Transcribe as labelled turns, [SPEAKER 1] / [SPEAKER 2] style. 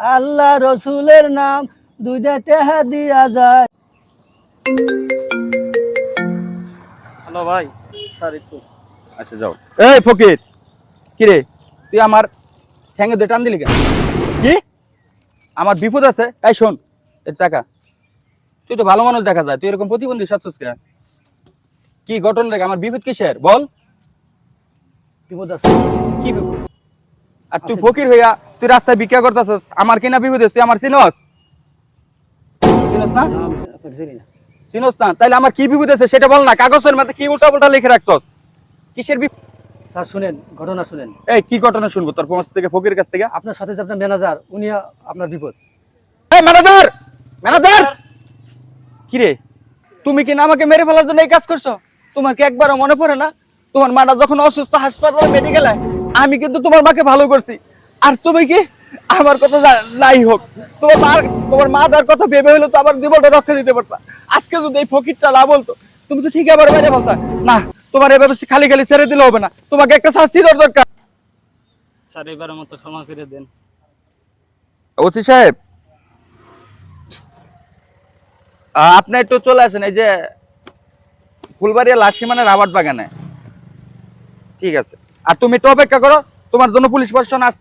[SPEAKER 1] আল্লাহ রসুলের নাম দুইটা টেহা দিয়া যায়।
[SPEAKER 2] হ্যালো ভাই, স্যার একটু।
[SPEAKER 3] আচ্ছা যাও। এই ফকির, কি রে তুই আমার ঠ্যাঙে দিয়ে টান দিলি কেন? কি আমার বিপদ আছে? এই শোন, এই টাকা, তুই তো ভালো মানুষ দেখা যায়, তুই এরকম প্রতিবন্ধী সাজছিস কেন? কি ঘটনা রেখে আমার বিপদ কিসের বল?
[SPEAKER 1] বিপদ আছে।
[SPEAKER 3] কি বিপদ? আর তুই ফকির হইয়া তুই রাস্তায় ভিক্ষা করতেছস, আমার কিনা বিপদ হইছে? তুই আমার চিনস? চিনস না?
[SPEAKER 1] না, আমি আপনাকে চিনি না।
[SPEAKER 3] চিনস না? তাইলে আমার কি বিপদ আছে সেটা বল না। কাগজের মধ্যে কি উল্টা পাল্টা লিখে রাখছস? কিসের বিপদ?
[SPEAKER 1] স্যার শুনেন, ঘটনা শুনেন।
[SPEAKER 3] এই কি ঘটনা শুনবো তোর কাছ থেকে, ফকির কাছ থেকে?
[SPEAKER 1] আপনার সাথে যে আপনার ম্যানেজার, উনি আপনার বিপদ।
[SPEAKER 3] এই ম্যানেজার, ম্যানেজার, কি রে তুমি কি না আমাকে মেরে ফেলার জন্য এই কাজ করছো? তোমার কি একবারও মনে পড়ে না তোমার মাটা যখন অসুস্থ হাসপাতালে মেডিকেলে, আমি কিন্তু তোমার মাকে ভালো করছি, আর তুমি কি আমার কথা নাই হোক তোমার মা তার কথা ভেবে হলো তো আমার জীবনটা রক্ষা দিতে পারতা। আজকে যদি এই ফকিরটা না বলতো, তুমি তো ঠিক আবার মেরে ফেলতা না। তোমার এভাবে খালি খালি ছেড়ে দিলে হবে না, তোমাকে একটা শাস্তি দেওয়ার দরকার।
[SPEAKER 2] স্যার এবারের মতো ক্ষমা করে দেন।
[SPEAKER 3] ওসি সাহেব, আপনি একটু চলে আসেন এই যে ফুলবাড়িয়া লাশিমানের রাবার বাগানে। ঠিক আছে, আর তুমি একটু অপেক্ষা করো, তোমার জন্য পুলিশ প্রশাসন আসছে।